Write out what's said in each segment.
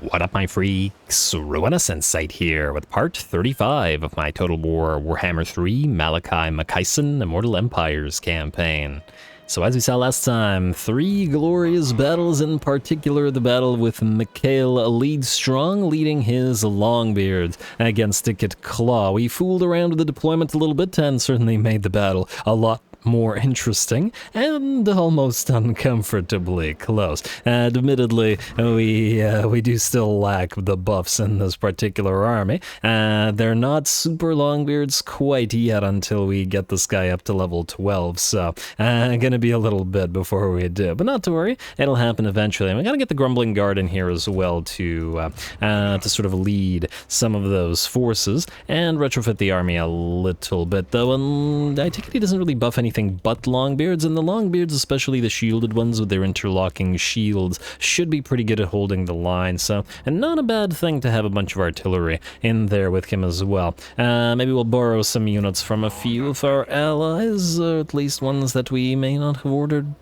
What up, my freaks? RuinusInsight here with part 35 of my Total War Warhammer 3 Malakai Makaisson Immortal Empires campaign. So as we saw last time, 3 glorious battles, in particular the battle with Mikhail Leadstrong leading his Longbeard against Decay Claw. We fooled around with the deployment a little bit and certainly made the battle a lot more interesting and almost uncomfortably close. Admittedly, we do still lack the buffs in this particular army. They're not super longbeards quite yet until we get this guy up to level 12, so gonna be a little bit before we do, but not to worry, it'll happen eventually. And we gotta get the Grumbling Guard in here as well to sort of lead some of those forces and retrofit the army a little bit, though. And I take it he doesn't really buff anything but Longbeards, and the Longbeards, especially the shielded ones with their interlocking shields, should be pretty good at holding the line, so, and not a bad thing to have a bunch of artillery in there with him as well. Maybe we'll borrow some units from a few of our allies, or at least ones that we may not have ordered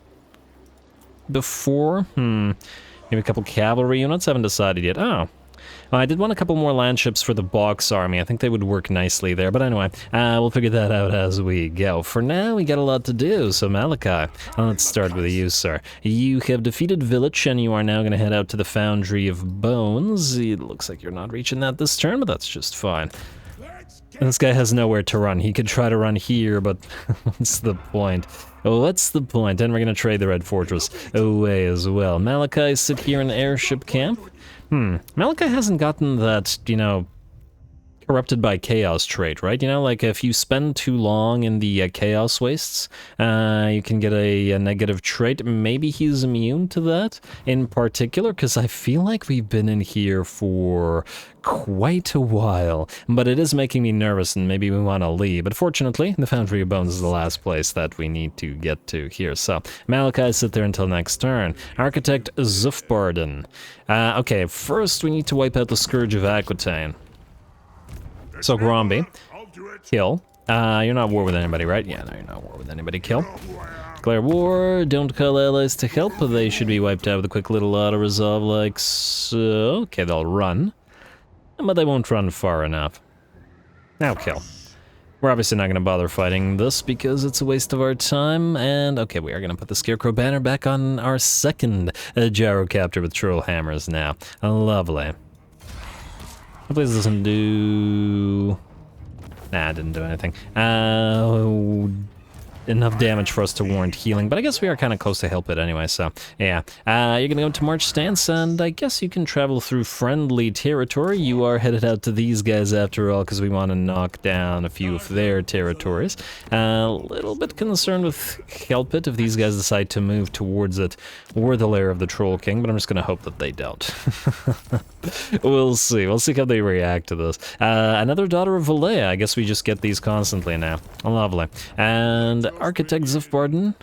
before. Maybe a couple cavalry units, haven't decided yet. Oh. Well, I did want a couple more landships for the box army. I think they would work nicely there, but anyway, we'll figure that out as we go. For now, we got a lot to do, so Malakai, let's start with you, sir. You have defeated Village, and you are now going to head out to the Foundry of Bones. It looks like you're not reaching that this turn, but that's just fine. And this guy has nowhere to run. He could try to run here, but what's the point? What's the point? And we're going to trade the Red Fortress away as well. Malakai, sit here in airship camp. Malakai hasn't gotten that, you know, corrupted by chaos trait, right? You know, like if you spend too long in the chaos wastes, you can get a negative trait. Maybe he's immune to that in particular, because I feel like we've been in here for quite a while, but it is making me nervous and maybe we want to leave. But fortunately, the Foundry of Bones is the last place that we need to get to here. So Malakai, sit there until next turn. Architect Zufbarden. Okay, first we need to wipe out the Scourge of Aquitaine. So Gromby, kill. You're not at war with anybody, right? Yeah, no, you're not at war with anybody. Kill. Declare war. Don't call allies to help. They should be wiped out with a quick little auto-resolve like so. Okay, they'll run. But they won't run far enough. Now kill. We're obviously not going to bother fighting this because it's a waste of our time. And okay, we are going to put the Scarecrow banner back on our second Gyrocopter with Troll Hammers now. Lovely. Hopefully this doesn't do... Nah, it didn't do anything. Enough damage for us to warrant healing, but I guess we are kind of close to help it anyway, so yeah. You're gonna go to March Stance, and I guess you can travel through friendly territory. You are headed out to these guys after all, because we want to knock down a few of their territories. A little bit concerned with Help It if these guys decide to move towards it or the lair of the Troll King, but I'm just gonna hope that they don't. We'll see. We'll see how they react to this. Another Daughter of Valea. I guess we just get these constantly now. Lovely. And Architect Zufbarden,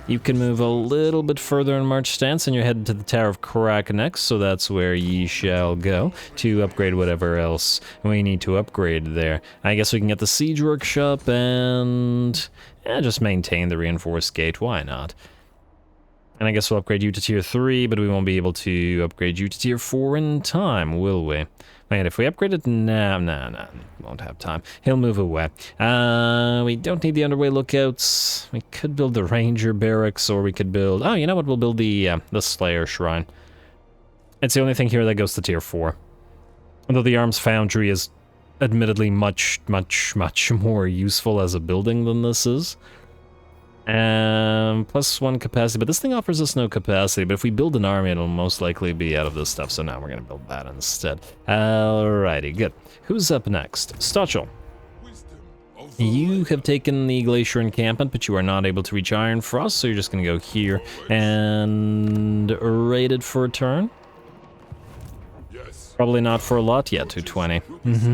you can move a little bit further in March Stance, and you're headed to the Tower of Karak next, so that's where ye shall go to upgrade whatever else we need to upgrade there. I guess we can get the Siege Workshop and just maintain the Reinforced Gate. Why not? And I guess we'll upgrade you to Tier 3, but we won't be able to upgrade you to Tier 4 in time, will we? Wait, if we upgrade it now, nah, won't have time. He'll move away. We don't need the underway lookouts. We could build the Ranger Barracks, or we could build... Oh, you know what? We'll build the Slayer Shrine. It's the only thing here that goes to Tier 4. Although the Arms Foundry is admittedly much more useful as a building than this is. +1 capacity, but this thing offers us no capacity, but if we build an army, it'll most likely be out of this stuff, so now we're gonna build that instead. Alrighty, good. Who's up next? Stochel. You have taken the Glacier Encampment, but you are not able to reach Iron Frost, so you're just gonna go here and raid it for a turn. Probably not for a lot yet, 220.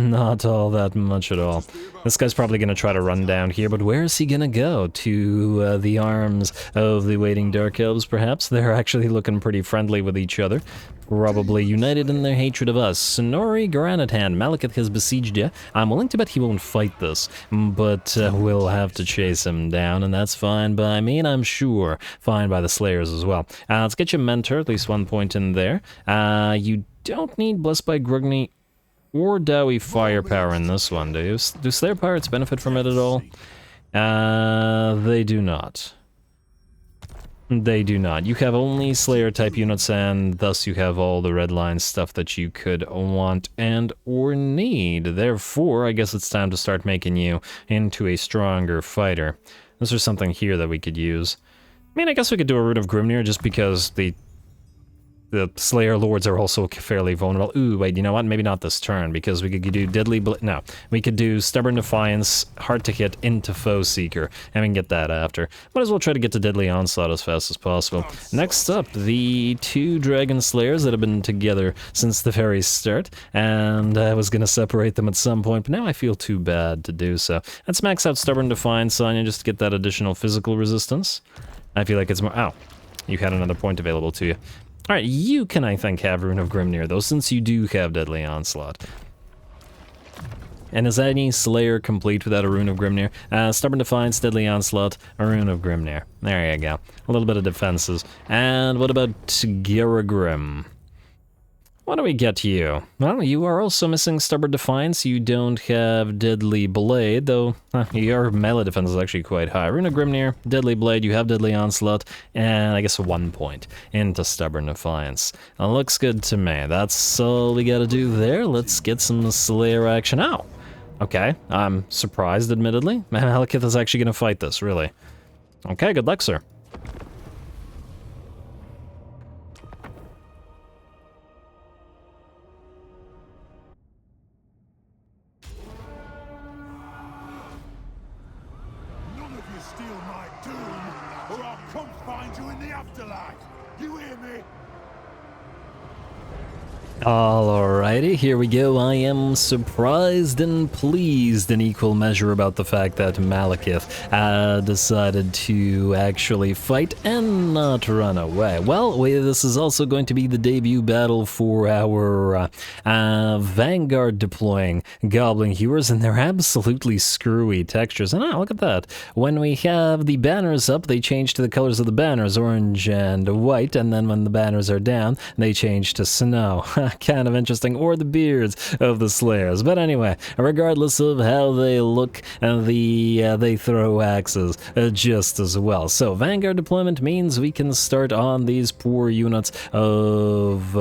Not all that much at all. This guy's probably going to try to run down here, but where is he going to go? To the arms of the Waiting Dark Elves, perhaps? They're actually looking pretty friendly with each other. Probably united in their hatred of us. Sonori Granite Hand, Malakith has besieged you. I'm willing to bet he won't fight this, but we'll have to chase him down, and that's fine by me, and I'm sure fine by the Slayers as well. Let's get you Mentor, at least 1 point in there. You don't need Blessed by Grungni or Dowie Firepower in this one, do you? Do Slayer Pirates benefit from it at all? They do not. They do not. You have only Slayer-type units, and thus you have all the red line stuff that you could want and or need. Therefore, I guess it's time to start making you into a stronger fighter. This is something here that we could use. I mean, I guess we could do a Root of Grimnir just because the Slayer Lords are also fairly vulnerable. Ooh, wait, you know what? Maybe not this turn, because we could do Deadly no, we could do Stubborn Defiance, Hard to Hit into Foe Seeker, and we can get that after. Might as well try to get to Deadly Onslaught as fast as possible. Next up, the 2 Dragon Slayers that have been together since the very start, and I was gonna separate them at some point, but now I feel too bad to do so. Let's max out Stubborn Defiance on you just to get that additional physical resistance. I feel like it's more... Ow. You had another point available to you. Alright, you can, I think, have Rune of Grimnir, though, since you do have Deadly Onslaught. And is any Slayer complete without a Rune of Grimnir? Stubborn Defiance, Deadly Onslaught, a Rune of Grimnir. There you go. A little bit of defenses. And what about Garagrim? What do we get you? Well, you are also missing Stubborn Defiance. You don't have Deadly Blade, though your melee defense is actually quite high. Rune of Grimnir, Deadly Blade, you have Deadly Onslaught, and I guess 1 point into Stubborn Defiance. Looks good to me. That's all we gotta do there. Let's get some Slayer action. Ow! Okay, I'm surprised, admittedly. Malakith is actually gonna fight this, really. Okay, good luck, sir. Alrighty, here we go. I am surprised and pleased in equal measure about the fact that Malakith decided to actually fight and not run away. Well, this is also going to be the debut battle for our Vanguard deploying Goblin Hewers, and they're absolutely screwy textures. And look at that. When we have the banners up, they change to the colors of the banners, orange and white, and then when the banners are down, they change to snow. Kind of interesting, or the beards of the Slayers. But anyway, regardless of how they look, they throw axes just as well. So Vanguard deployment means we can start on these poor units of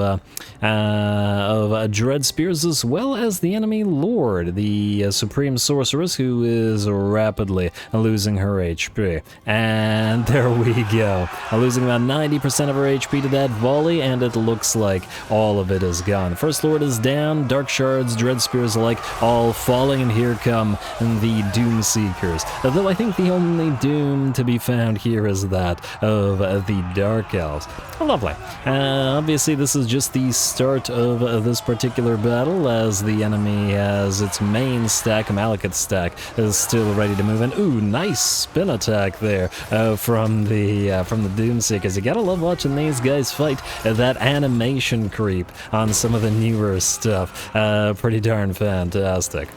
Dread Spears, as well as the enemy Lord, the Supreme Sorceress, who is rapidly losing her HP. And there we go, losing about 90% of her HP to that volley, and it looks like all of it is gone. The First Lord is down, Dark Shards, Dread Spears alike, all falling, and here come the Doom Seekers. Though I think the only Doom to be found here is that of the Dark Elves. Lovely. Obviously, this is just the start of this particular battle, as the enemy has its main stack, Malakith stack, is still ready to move in. Ooh, nice spin attack there from the Doom Seekers. You gotta love watching these guys fight. That animation creep on some of the newer stuff, pretty darn fantastic.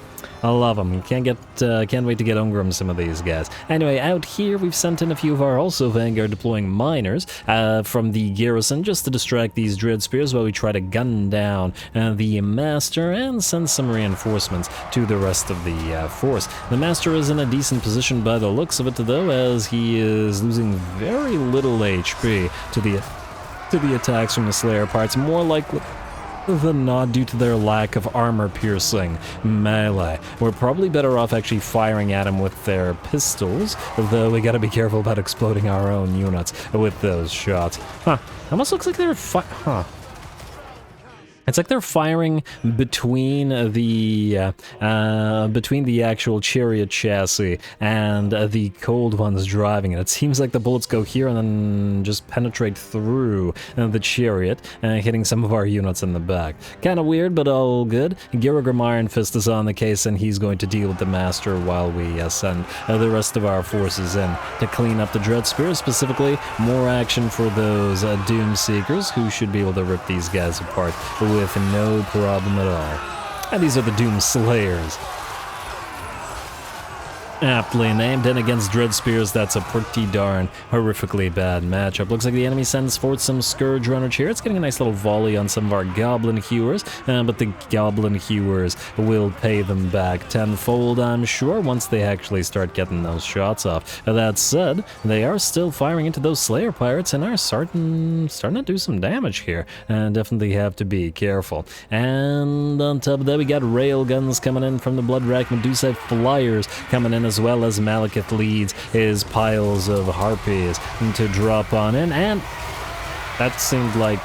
I love them. Can't wait to get Ungrim some of these guys. Anyway, out here we've sent in a few of our also Vanguard deploying miners from the garrison just to distract these Dread Spears while we try to gun down the Master and send some reinforcements to the rest of the force. The Master is in a decent position by the looks of it, though, as he is losing very little HP to the attacks from the Slayer parts, more likely than not due to their lack of armor-piercing melee. We're probably better off actually firing at them with their pistols, though we gotta be careful about exploding our own units with those shots. Almost looks like they're It's like they're firing between the actual chariot chassis and the cold ones driving it. It seems like the bullets go here and then just penetrate through the chariot, hitting some of our units in the back. Kind of weird, but all good. Garagrim Iron Fist is on the case, and he's going to deal with the Master while we send the rest of our forces in to clean up the Dread Spear. Specifically, more action for those Doom Seekers, who should be able to rip these guys apart with no problem at all. And these are the Doom Slayers. Aptly named, and against Dread Spears, that's a pretty darn horrifically bad matchup. Looks like the enemy sends forth some Scourge Runners here. It's getting a nice little volley on some of our Goblin Hewers, but the Goblin Hewers will pay them back tenfold, I'm sure, once they actually start getting those shots off. That said, they are still firing into those Slayer Pirates and are starting to do some damage here, and definitely have to be careful. And on top of that, we got Railguns coming in from the Bloodrack Medusa, Flyers coming in, as well as Malakith leads his piles of harpies to drop on in, and that seemed like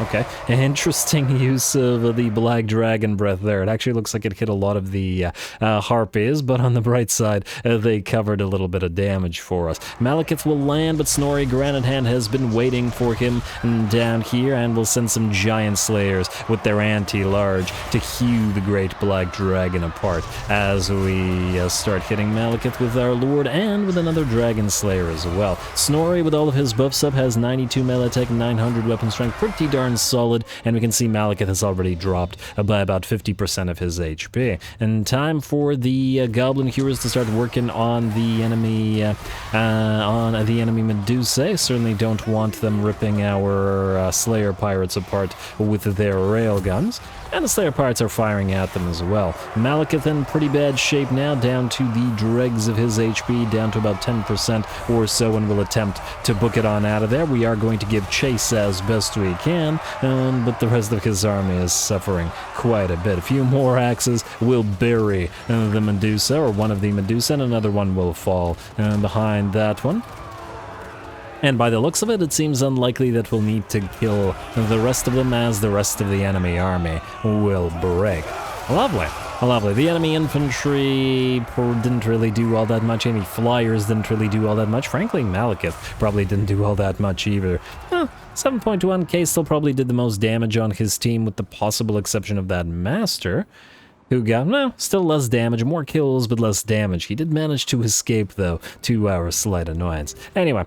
okay. An interesting use of the Black Dragon Breath there. It actually looks like it hit a lot of the harpies, but on the bright side, they covered a little bit of damage for us. Malakith will land, but Snorri Granite Hand has been waiting for him down here, and will send some Giant Slayers with their anti-large to hew the Great Black Dragon apart as we start hitting Malakith with our Lord and with another Dragon Slayer as well. Snorri, with all of his buffs up, has 92 melee attack and 900 weapon strength. Pretty darn solid, and we can see Malakith has already dropped by about 50% of his HP. And time for the Goblin Hewers to start working on the enemy Medusa. Certainly don't want them ripping our Slayer Pirates apart with their railguns. And the Slayer Pirates are firing at them as well. Malakith in pretty bad shape now, down to the dregs of his HP, down to about 10% or so, and will attempt to book it on out of there. We are going to give chase as best we can, but the rest of his army is suffering quite a bit. A few more axes will bury the Medusa, or one of the Medusa, and another one will fall behind that one. And by the looks of it, it seems unlikely that we'll need to kill the rest of them, as the rest of the enemy army will break. Lovely. Lovely. The enemy infantry didn't really do all that much. Any flyers didn't really do all that much. Frankly, Malakith probably didn't do all that much either. 7.1k still probably did the most damage on his team, with the possible exception of that Master, who got, still less damage, more kills, but less damage. He did manage to escape, though, to our slight annoyance. Anyway,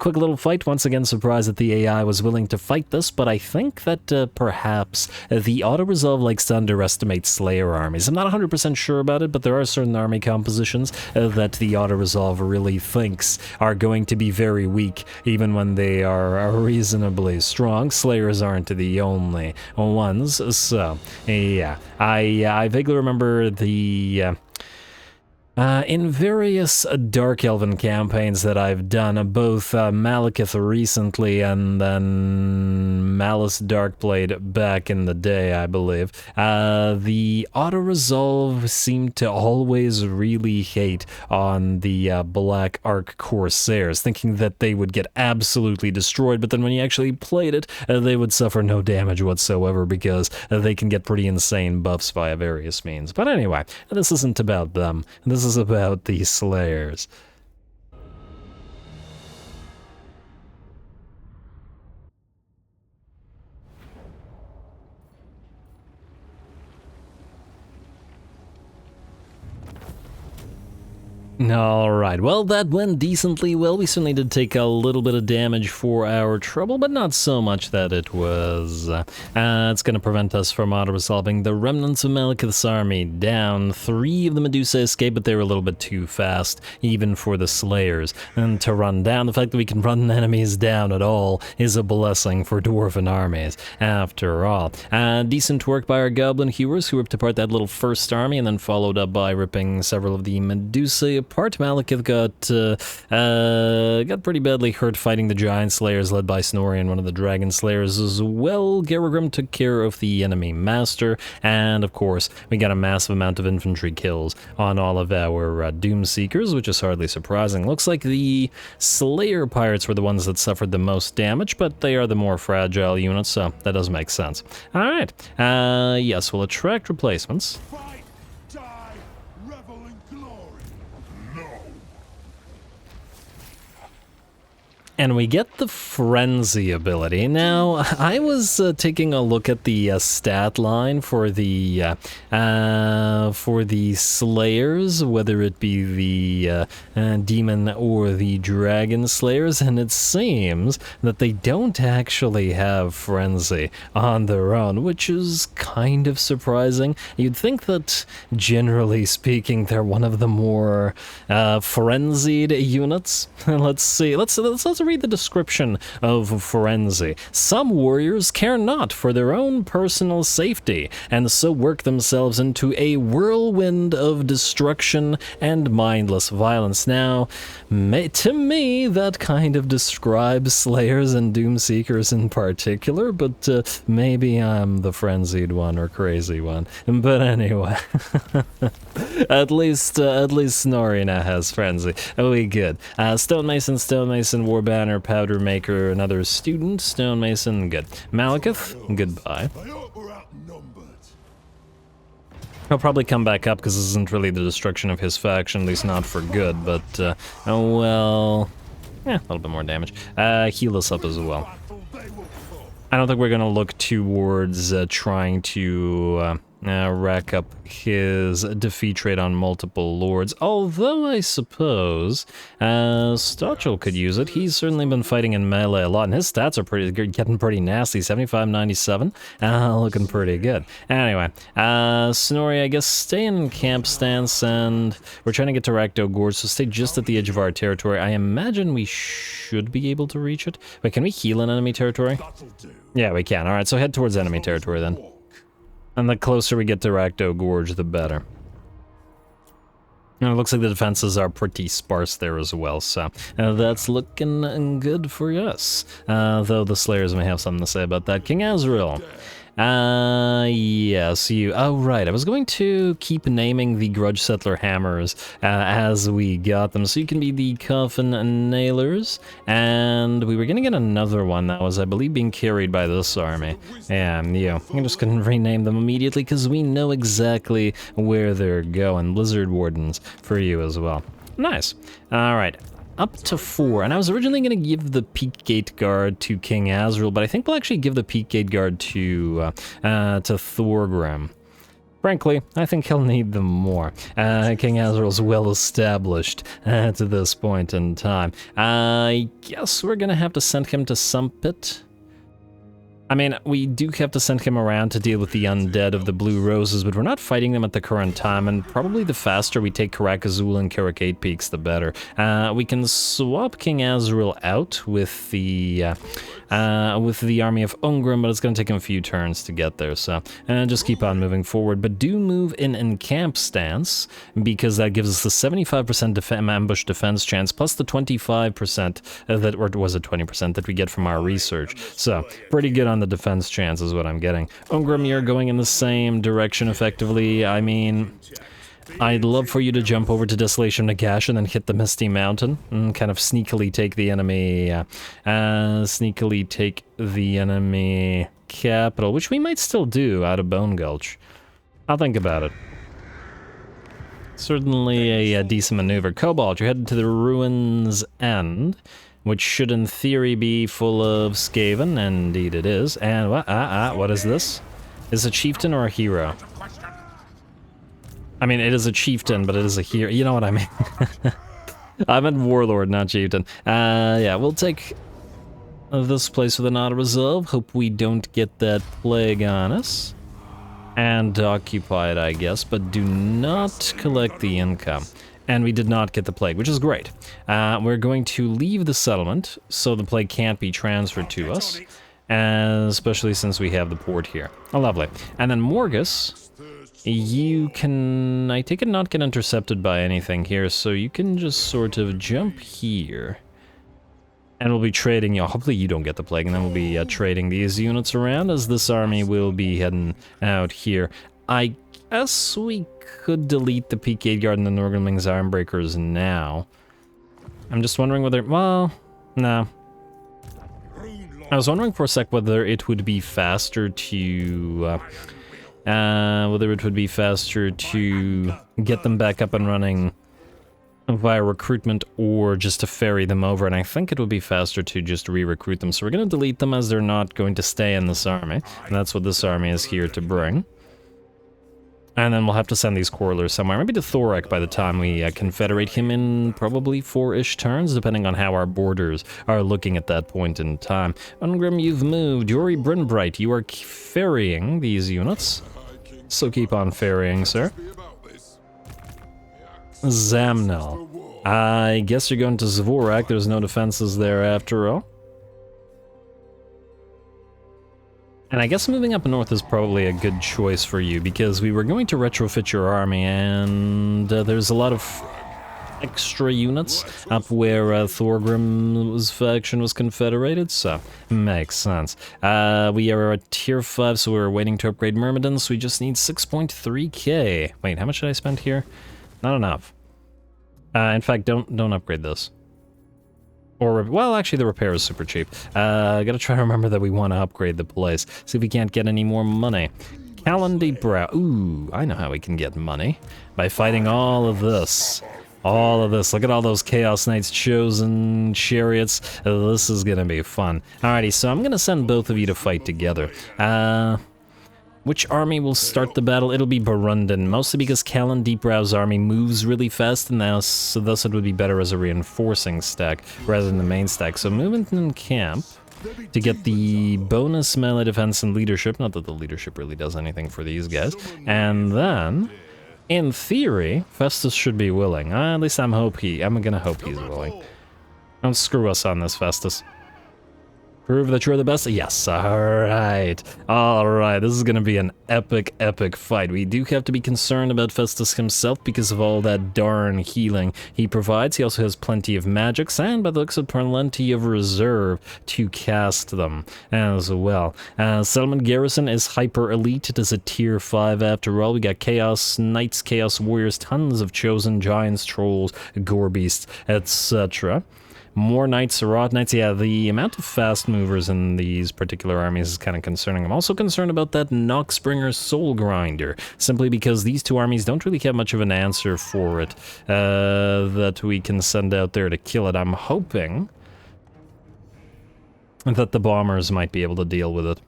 quick little fight. Once again, surprised that the AI was willing to fight this, but I think that perhaps the auto-resolve likes to underestimate Slayer armies. I'm not 100% sure about it, but there are certain army compositions that the auto-resolve really thinks are going to be very weak, even when they are reasonably strong. Slayers aren't the only ones, so, yeah. I vaguely remember the in various Dark Elven campaigns that I've done, both Malakith recently and then Malice Darkblade back in the day, I believe, the auto-resolve seemed to always really hate on the Black Ark Corsairs, thinking that they would get absolutely destroyed, but then when you actually played it, they would suffer no damage whatsoever, because they can get pretty insane buffs via various means. But anyway, this isn't about them. This is about the Slayers. Alright, well, that went decently well. We certainly did take a little bit of damage for our trouble, but not so much that it was... it's going to prevent us from auto-resolving. The remnants of Malakith's army down. 3 of the Medusa escaped, but they were a little bit too fast, even for the Slayers. And to run down, the fact that we can run enemies down at all is a blessing for Dwarven armies, after all. Decent work by our Goblin Hewers, who ripped apart that little first army, and then followed up by ripping several of the Medusa apart. Malakith got pretty badly hurt fighting the Giant Slayers led by Snorri and one of the Dragon Slayers as well. Garagrim took care of the enemy Master, and of course we got a massive amount of infantry kills on all of our Doom Seekers, which is hardly surprising. Looks like the Slayer Pirates were the ones that suffered the most damage, but they are the more fragile units, so that does make sense. Alright, yes, we'll attract replacements. And we get the Frenzy ability. Now, I was taking a look at the stat line for the Slayers, whether it be the Demon or the Dragon Slayers, and it seems that they don't actually have Frenzy on their own, which is kind of surprising. You'd think that, generally speaking, they're one of the more frenzied units. Let's see. Let's read the description of Frenzy. Some warriors care not for their own personal safety, and so work themselves into a whirlwind of destruction and mindless violence. Now, to me, that kind of describes Slayers and Doomseekers in particular, but maybe I'm the frenzied one or crazy one. But anyway, at least Snorina has Frenzy. We good. Stonemason, Warbanner, Powder Maker, another student, Stonemason, good. Malakith, goodbye. He'll probably come back up because this isn't really the destruction of his faction, at least not for good, but, oh well, a little bit more damage. Heal us up as well. I don't think we're going to look towards trying to rack up his defeat rate on multiple lords, although I suppose Stochel could use it. He's certainly been fighting in melee a lot, and his stats are getting pretty nasty. 75, 97, looking pretty good. Anyway, Snorri, I guess stay in camp stance, and we're trying to get to Rakdo Gorge, so stay just at the edge of our territory. I imagine we should be able to reach it. Wait, can we heal in enemy territory? Yeah, we can. Alright, so head towards enemy territory then. And the closer we get to Rakdo Gorge, the better. And it looks like the defenses are pretty sparse there as well, so that's looking good for us. Though the Slayers may have something to say about that. King Azrael. Yes, you. Oh, right. I was going to keep naming the Grudge Settler hammers as we got them. So you can be the Coffin Nailers, and we were going to get another one that was, I believe, being carried by this army. And, I'm just going to rename them immediately because we know exactly where they're going. Blizzard Wardens for you as well. Nice. All right. Up to 4, and I was originally going to give the Peak Gate Guard to King Azrael, but I think we'll actually give the Peak Gate Guard to Thorgrim. Frankly, I think he'll need them more. King Azrael's well established to this point in time. I guess we're going to have to send him to Sumpit. I mean, we do have to send him around to deal with the undead of the Blue Roses, but we're not fighting them at the current time, and probably the faster we take Karak Azul and Karak 8 Peaks, the better. We can swap King Azrael out with the army of Ungrim, but it's going to take him a few turns to get there, so just keep on moving forward. But do move in camp stance, because that gives us the 75% ambush defense chance, plus the 25% that, or was it 20% that we get from our research. So, pretty good on the defense chance is what I'm getting. Ungrim, you're going in the same direction effectively. I mean, I'd love for you to jump over to Desolation Nagash and then hit the Misty Mountain and kind of sneakily take the enemy capital, which we might still do out of Bone Gulch. I'll think about it. Certainly a decent maneuver. Cobalt, you're headed to the Ruins End, which should in theory be full of Skaven, and indeed it is. And what is this? Is it a chieftain or a hero? I mean, it is a chieftain, but it is a hero. You know what I mean? I meant warlord, not chieftain. Yeah, we'll take this place with an auto resolve. Hope we don't get that plague on us. And occupy it, I guess, but do not collect the income. And we did not get the plague, which is great. We're going to leave the settlement, so the plague can't be transferred to us, especially since we have the port here. Oh, lovely. And then Morgus, you can, I take it, not get intercepted by anything here, so you can just sort of jump here. And we'll be trading, hopefully you don't get the plague, and then we'll be trading these units around, as this army will be heading out here. I guess we could delete the Peak Gate Guard and the Norgrimling's Armbreakers now. I'm just wondering whether, well, no. I was wondering for a sec whether it would be faster to, get them back up and running via recruitment or just to ferry them over, and I think it would be faster to just re-recruit them. So we're going to delete them as they're not going to stay in this army, and that's what this army is here to bring. And then we'll have to send these quarrelers somewhere, maybe to Thorak by the time we confederate him in probably 4-ish turns, depending on how our borders are looking at that point in time. Ungrim, you've moved. Yuri Brynbright, you are ferrying these units. So keep on ferrying, sir. Zamnel. I guess you're going to Zvorak. There's no defenses there after all. And I guess moving up north is probably a good choice for you, because we were going to retrofit your army, and there's a lot of extra units up where Thorgrim's faction was confederated, so makes sense. We are at tier 5, so we're waiting to upgrade Myrmidons, so we just need 6.3k. Wait, how much did I spend here? Not enough. In fact, don't upgrade this. Or, well, actually the repair is super cheap. Gotta try to remember that we want to upgrade the place. See if we can't get any more money. Calendy Brow. Ooh, I know how we can get money. By fighting all of this. All of this. Look at all those Chaos Knights chosen chariots. This is gonna be fun. Alrighty, so I'm gonna send both of you to fight together. Which army will start the battle? It'll be Burundan, mostly because Callan Deepbrow's army moves really fast, and now, so thus it would be better as a reinforcing stack rather than the main stack. So movement in camp to get the bonus melee defense and leadership. Not that the leadership really does anything for these guys. And then, in theory, Festus should be willing. At least I'm gonna hope he's willing. Don't screw us on this, Festus. Prove that you're the best? Yes, alright. Alright, this is gonna be an epic, epic fight. We do have to be concerned about Festus himself because of all that darn healing he provides. He also has plenty of magics, and by the looks of plenty of reserve to cast them as well. Settlement Garrison is hyper elite. It is a tier 5 after all. We got Chaos Knights, Chaos Warriors, tons of chosen giants, trolls, gore beasts, etc. More Knights, Rot Knights. Yeah, the amount of fast movers in these particular armies is kind of concerning. I'm also concerned about that Noxbringer Soul Grinder, simply because these two armies don't really have much of an answer for it that we can send out there to kill it. I'm hoping that the bombers might be able to deal with it.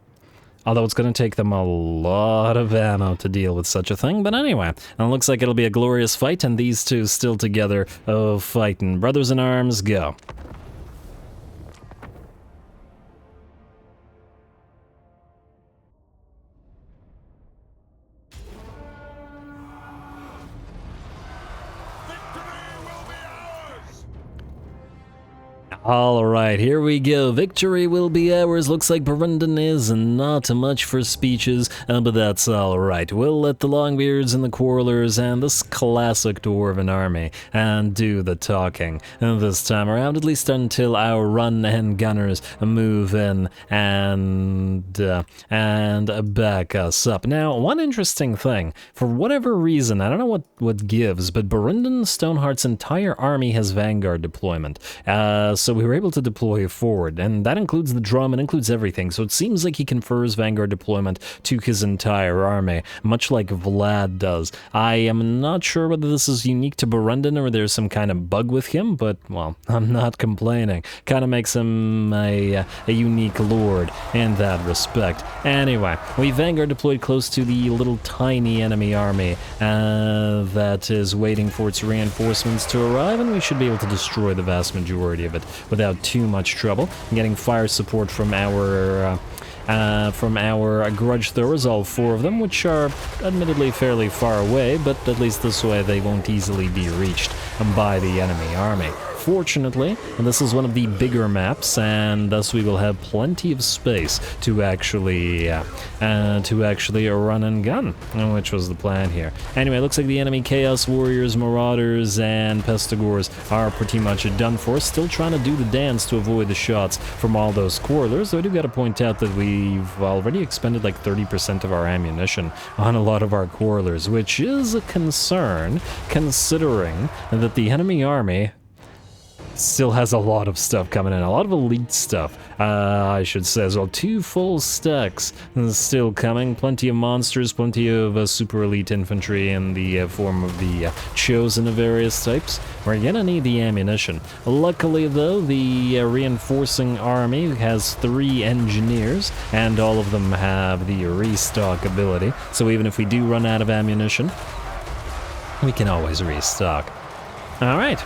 Although it's going to take them a lot of ammo to deal with such a thing. But anyway, and it looks like it'll be a glorious fight, and these two still together, fighting. Brothers in arms, go. Alright, here we go. Victory will be ours. Looks like Burundan is not much for speeches, but that's alright. We'll let the Longbeards and the Quarrelers and this classic Dwarven army and do the talking this time around, at least until our run and gunners move in and back us up. Now, one interesting thing, for whatever reason, I don't know what gives, but Burundan Stoneheart's entire army has Vanguard deployment. So we were able to deploy forward, and that includes the drum, and includes everything, so it seems like he confers Vanguard deployment to his entire army, much like Vlad does. I am not sure whether this is unique to Burundan or there's some kind of bug with him, but, well, I'm not complaining. Kind of makes him a unique lord in that respect. Anyway, we Vanguard deployed close to the little tiny enemy army that is waiting for its reinforcements to arrive, and we should be able to destroy the vast majority of it without too much trouble. Getting fire support from our grudge throwers, all 4 of them, which are admittedly fairly far away, but at least this way they won't easily be reached by the enemy army. Fortunately, this is one of the bigger maps, and thus we will have plenty of space to actually run and gun, which was the plan here. Anyway, it looks like the enemy Chaos Warriors, Marauders, and Pestigors are pretty much done for. Still trying to do the dance to avoid the shots from all those Quarrelers, though I do gotta point out that we've already expended like 30% of our ammunition on a lot of our Quarrelers, which is a concern, considering that the enemy army still has a lot of stuff coming in, a lot of elite stuff, I should say as well. 2 full stacks still coming, plenty of monsters, plenty of super elite infantry in the form of the chosen of various types. We're gonna need the ammunition. Luckily though, the reinforcing army has 3 engineers, and all of them have the restock ability, so even if we do run out of ammunition, we can always restock. Alright.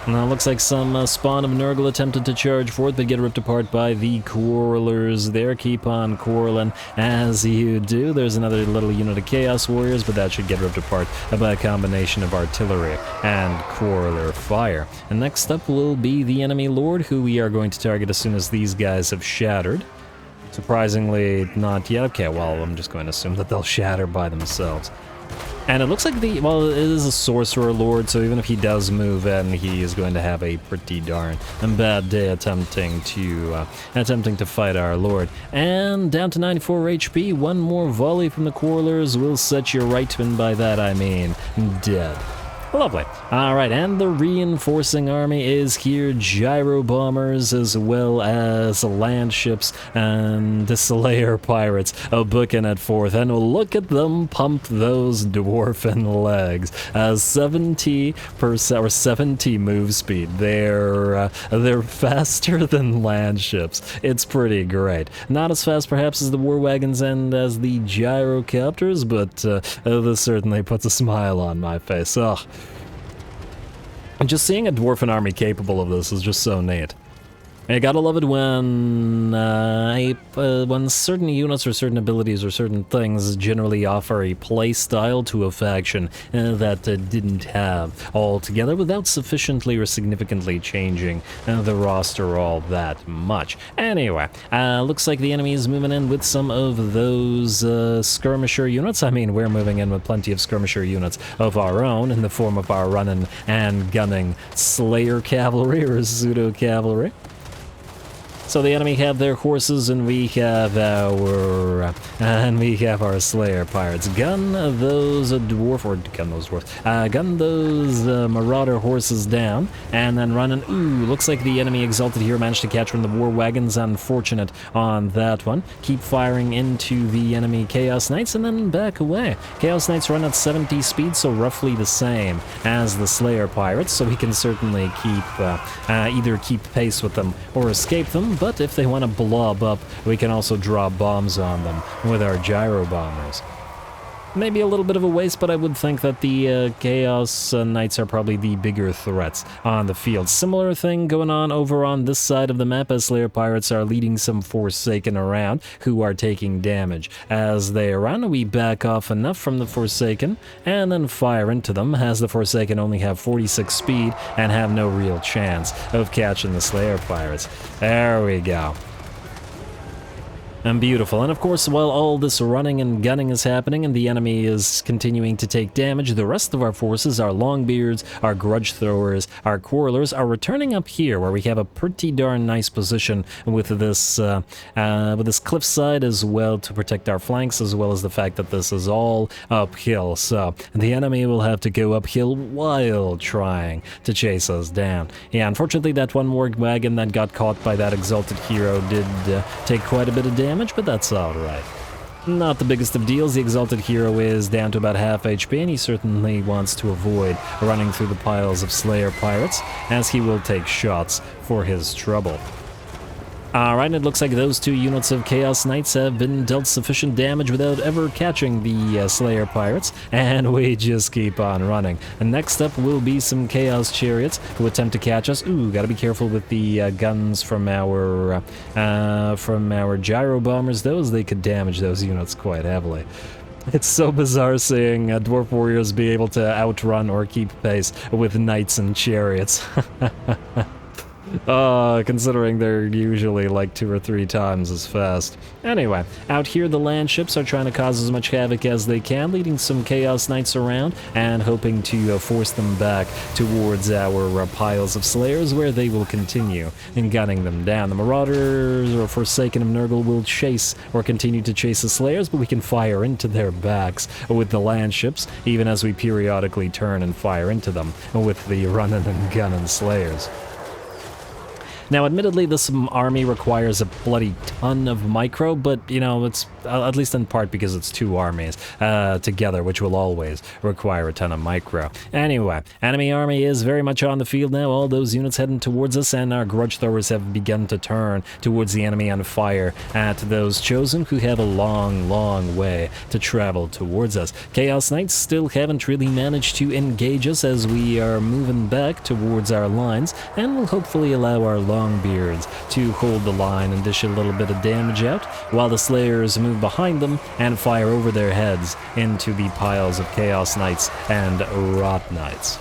Now, looks like some spawn of Nurgle attempted to charge forth, but get ripped apart by the Quarrelers there. Keep on quarreling as you do. There's another little unit of Chaos Warriors, but that should get ripped apart by a combination of artillery and Quarreler fire. And next up will be the enemy Lord, who we are going to target as soon as these guys have shattered. Surprisingly, not yet. Okay, well, I'm just going to assume that they'll shatter by themselves. And it looks like well, it is a Sorcerer Lord, so even if he does move in, he is going to have a pretty darn bad day attempting to fight our Lord. And down to 94 HP, one more volley from the Quarrelers will set you right, and by that I mean dead. Lovely. Alright, and the reinforcing army is here. Gyro bombers as well as land ships and the Slayer pirates booking it forth. And look at them pump those dwarfen legs. 70% or 70 move speed. They're faster than land ships. It's pretty great. Not as fast perhaps as the war wagons and as the gyrocopters, but this certainly puts a smile on my face. Ugh. And just seeing a dwarfen army capable of this is just so neat. I gotta love it when certain units or certain abilities or certain things generally offer a play style to a faction that didn't have altogether without sufficiently or significantly changing the roster all that much. Anyway, looks like the enemy is moving in with some of those skirmisher units. I mean, we're moving in with plenty of skirmisher units of our own in the form of our running and gunning Slayer cavalry or pseudo cavalry. So the enemy have their horses, and we have our Slayer pirates. Gun those marauder horses down, and then running. Ooh, looks like the enemy Exalted Hero managed to catch one of the war wagons. Unfortunate on that one. Keep firing into the enemy Chaos Knights, and then back away. Chaos Knights run at 70 speed, so roughly the same as the Slayer pirates. So we can certainly keep either keep pace with them or escape them. But if they want to blob up, we can also drop bombs on them with our gyro bombers. Maybe a little bit of a waste, but I would think that the Chaos Knights are probably the bigger threats on the field. Similar thing going on over on this side of the map as Slayer Pirates are leading some Forsaken around who are taking damage. As they run, we back off enough from the Forsaken and then fire into them, as the Forsaken only have 46 speed and have no real chance of catching the Slayer Pirates. There we go. And beautiful. And of course, while all this running and gunning is happening and the enemy is continuing to take damage, the rest of our forces, our Longbeards, our Grudge Throwers, our Quarrelers, are returning up here where we have a pretty darn nice position with this cliffside as well to protect our flanks, as well as the fact that this is all uphill. So the enemy will have to go uphill while trying to chase us down. Yeah, unfortunately that one war wagon that got caught by that Exalted Hero did take quite a bit of damage, but that's alright. Not the biggest of deals. The Exalted Hero is down to about half HP, and he certainly wants to avoid running through the piles of Slayer Pirates, as he will take shots for his trouble. Alright, it looks like those two units of Chaos Knights have been dealt sufficient damage without ever catching the Slayer Pirates, and we just keep on running. And next up will be some Chaos Chariots who attempt to catch us. Ooh, gotta be careful with the guns from our Gyro Bombers. They could damage those units quite heavily. It's so bizarre seeing Dwarf Warriors be able to outrun or keep pace with Knights and Chariots. Considering they're usually like 2 or 3 times as fast. Anyway, out here the land ships are trying to cause as much havoc as they can, leading some Chaos Knights around and hoping to force them back towards our piles of Slayers, where they will continue in gunning them down. The Marauders or Forsaken of Nurgle will chase or continue to chase the Slayers, but we can fire into their backs with the land ships, even as we periodically turn and fire into them with the running and gunning Slayers. Now, admittedly, this army requires a bloody ton of micro, but, you know, it's at least in part because it's 2 armies together, which will always require a ton of micro. Anyway, enemy army is very much on the field now, all those units heading towards us, and our grudge throwers have begun to turn towards the enemy and fire at those chosen who have a long, long way to travel towards us. Chaos Knights still haven't really managed to engage us as we are moving back towards our lines, and will hopefully allow our Longbeards to hold the line and dish a little bit of damage out, while the Slayers move behind them and fire over their heads into the piles of Chaos Knights and Rot Knights.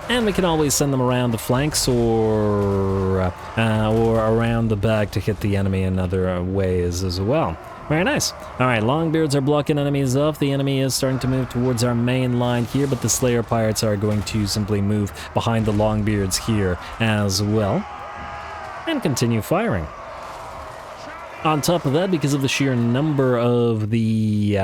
And we can always send them around the flanks or around the back to hit the enemy in other ways as well. Very nice. Alright, Longbeards are blocking enemies off. The enemy is starting to move towards our main line here, but the Slayer Pirates are going to simply move behind the Longbeards here as well and continue firing. On top of that, because of the sheer number of the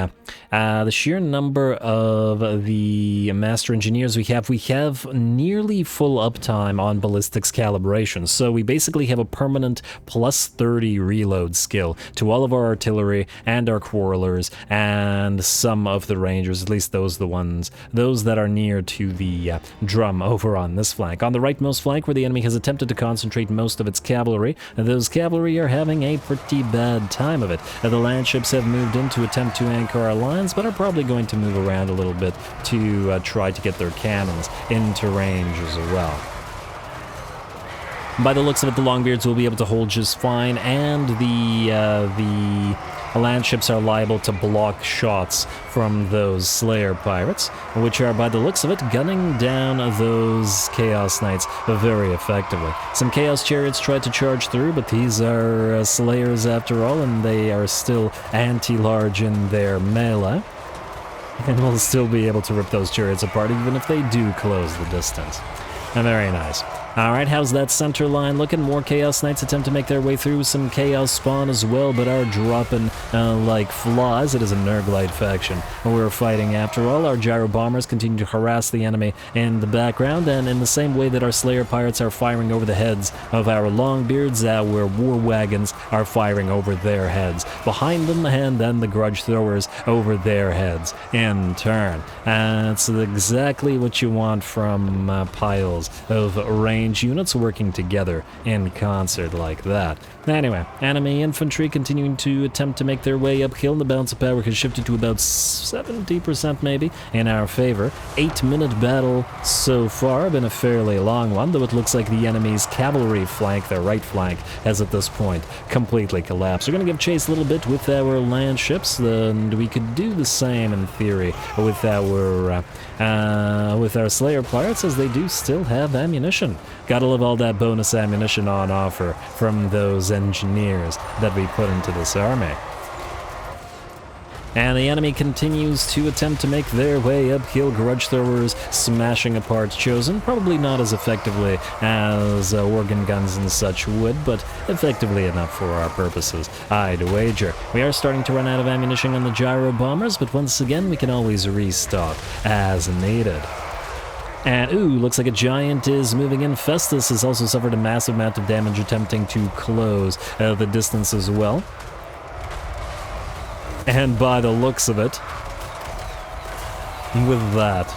master engineers we have nearly full uptime on ballistics calibration. So we basically have a permanent plus 30 reload skill to all of our artillery and our quarrelers and some of the rangers, at least those that are near to the drum over on this flank. On the rightmost flank, where the enemy has attempted to concentrate most of its cavalry, those cavalry are having a pretty bad time of it. The landships have moved in to attempt to anchor our lines, but are probably going to move around a little bit to try to get their cannons into range as well. By the looks of it, the Longbeards will be able to hold just fine, and the landships are liable to block shots from those Slayer Pirates, which are, by the looks of it, gunning down those Chaos Knights very effectively. Some Chaos Chariots tried to charge through, but these are Slayers after all, and they are still anti-large in their melee, and we'll still be able to rip those chariots apart even if they do close the distance. Very nice. Alright, how's that center line looking? More Chaos Knights attempt to make their way through. Some Chaos spawn as well, but are dropping like flies. It is a Nurglite faction we're fighting after all. Our Gyro Bombers continue to harass the enemy in the background, and in the same way that our Slayer Pirates are firing over the heads of our Longbeards, our War Wagons are firing over their heads behind them, and then the Grudge Throwers over their heads in turn. It's exactly what you want from piles of range units working together in concert like that. Anyway, enemy infantry continuing to attempt to make their way uphill. The balance of power has shifted to about 70% maybe in our favor. 8-minute battle so far, been a fairly long one, though it looks like the enemy's cavalry flank, their right flank, has at this point completely collapsed. We're going to give chase a little bit with our land ships, and we could do the same in theory with our Slayer Pirates, as they do still have ammunition. Gotta love all that bonus ammunition on offer from those engineers that we put into this army. And the enemy continues to attempt to make their way uphill. Grudge Throwers smashing apart Chosen, probably not as effectively as organ guns and such would, but effectively enough for our purposes, I'd wager. We are starting to run out of ammunition on the Gyro Bombers, but once again we can always restock as needed. And, ooh, looks like a giant is moving in. Festus has also suffered a massive amount of damage attempting to close the distance as well. And by the looks of it, with that,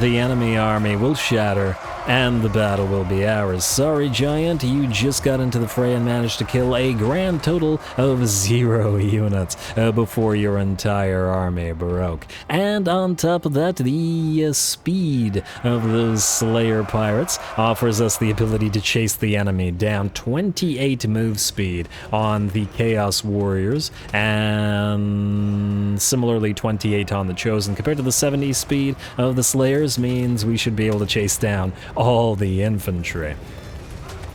the enemy army will shatter, and the battle will be ours. Sorry, Giant, you just got into the fray and managed to kill a grand total of 0 units before your entire army broke. And on top of that, the speed of those Slayer Pirates offers us the ability to chase the enemy down. 28 move speed on the Chaos Warriors, and similarly 28 on the Chosen. Compared to the 70 speed of the Slayers means we should be able to chase down all the infantry.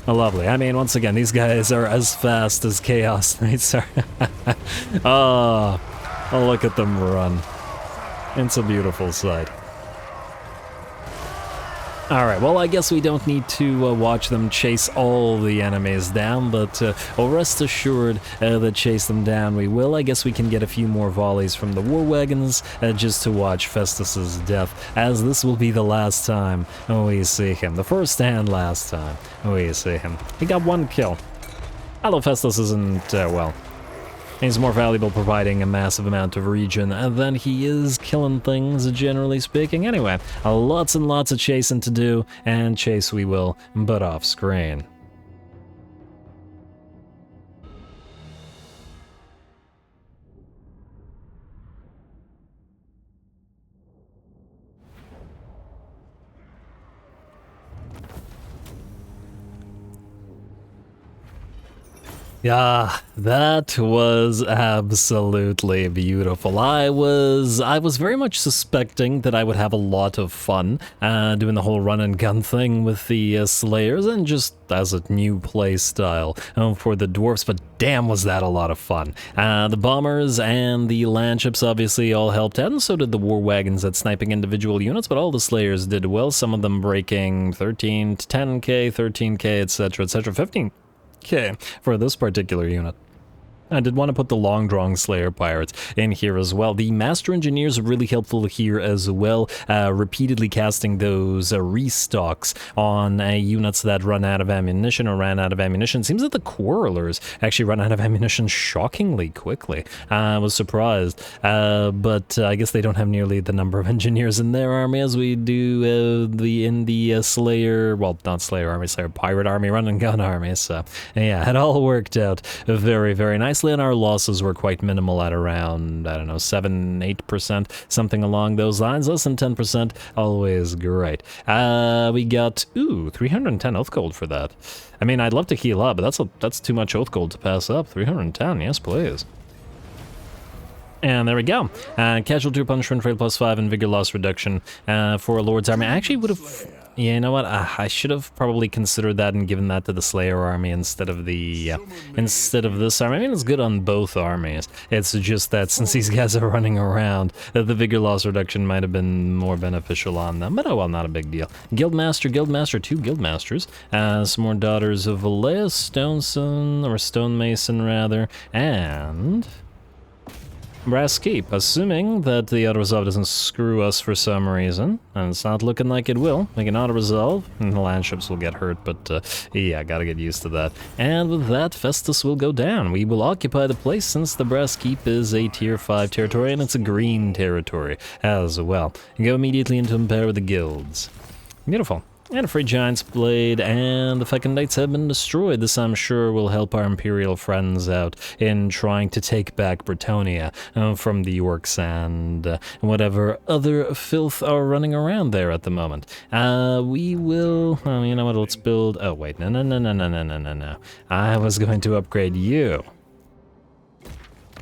Lovely. I mean, once again, these guys are as fast as Chaos Knights are. Oh, look at them run. It's a beautiful sight. Alright, well, I guess we don't need to watch them chase all the enemies down, but rest assured that chase them down we will. I guess we can get a few more volleys from the war wagons just to watch Festus's death, as this will be the last time we see him. The first and last time we see him. He got 1 kill. Although Festus isn't, well, he's more valuable providing a massive amount of region than he is killing things, generally speaking. Anyway, lots and lots of chasing to do, and chase we will, but off screen. Yeah, that was absolutely beautiful. I was very much suspecting that I would have a lot of fun doing the whole run and gun thing with the Slayers, and just as a new play style for the Dwarfs, but damn was that a lot of fun. The bombers and the landships obviously all helped out, and so did the war wagons at sniping individual units, but all the Slayers did well, some of them breaking 13 to 10k, 13k, etc, etc, 15k for this particular unit. I did want to put the long-drawn Slayer Pirates in here as well. The Master Engineers are really helpful here as well, repeatedly casting those restocks on units that run out of ammunition or ran out of ammunition. Seems that the Quarrelers actually run out of ammunition shockingly quickly. I was surprised, but I guess they don't have nearly the number of engineers in their army as we do in the Slayer, well, not Slayer army, Slayer Pirate army, run and gun army. So yeah, it all worked out very, very nice. And our losses were quite minimal at around, I don't know, 7-8%, something along those lines. Less than 10%, always great. We got, 310 oath gold for that. I mean, I'd love to heal up, but that's too much oath gold to pass up. 310, yes please. And there we go. Casualty punishment rate +5 and vigor loss reduction for a Lord's army. I actually would have... Yeah, you know what? I should have probably considered that and given that to the Slayer army instead of the this army. I mean, it's good on both armies. It's just that since these guys are running around, the vigor loss reduction might have been more beneficial on them. But oh well, not a big deal. Guildmaster, 2 Guildmasters. Some more Daughters of Valea, Stonemason rather, and Brass Keep, assuming that the auto-resolve doesn't screw us for some reason, and it's not looking like it will. We can auto-resolve, and the landships will get hurt, but yeah, gotta get used to that. And with that, Festus will go down. We will occupy the place since the Brass Keep is a tier 5 territory, and it's a green territory as well. And go immediately into impair with the guilds. Beautiful. And a free Giant's Blade, and the Fecundites have been destroyed. This, I'm sure, will help our Imperial friends out in trying to take back Bretonnia from the Orcs and whatever other filth are running around there at the moment. We will... Oh, you know what, let's build... Oh, wait, no. I was going to upgrade you.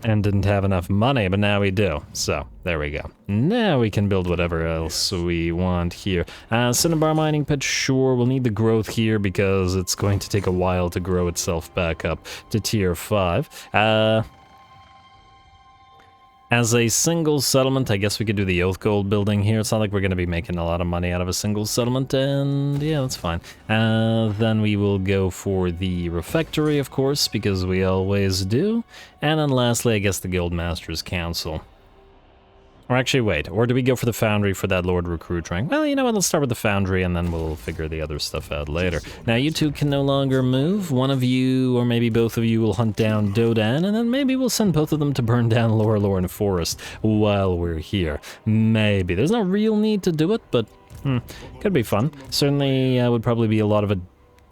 And didn't have enough money, but now we do. So, there we go. Now we can build whatever else we want here. Cinnabar Mining Pit, sure, we'll need the growth here because it's going to take a while to grow itself back up to tier 5. As a single settlement, I guess we could do the Oath Gold building here. It's not like we're going to be making a lot of money out of a single settlement, and yeah, that's fine. Then we will go for the Refectory, of course, because we always do. And then lastly, I guess the Guildmaster's Council. Or actually, wait, or do we go for the Foundry for that Lord Recruit rank? Well, you know what, let's start with the Foundry and then we'll figure the other stuff out later. Now, you two can no longer move. One of you, or maybe both of you, will hunt down Dodan, and then maybe we'll send both of them to burn down Lorelorn Forest while we're here. Maybe. There's no real need to do it, but could be fun. Certainly would probably be a lot of a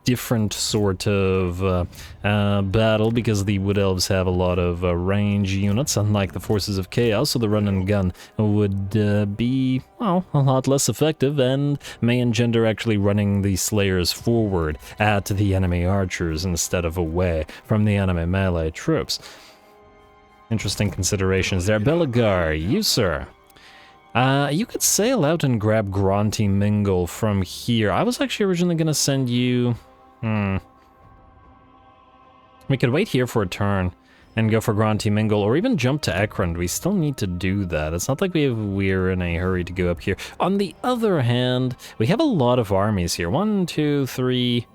different sort of battle because the Wood Elves have a lot of range units, unlike the Forces of Chaos, so the run and gun would be, well, a lot less effective and may engender actually running the Slayers forward at the enemy archers instead of away from the enemy melee troops. Interesting considerations there. Belagar, you sir. You could sail out and grab Gronti Mingle from here. I was actually originally going to send you... We could wait here for a turn. and go for Granty Mingle, or even jump to Ekrund. We still need to do that. It's not like we're in a hurry to go up here. On the other hand, we have a lot of armies here. 1, 2, 3...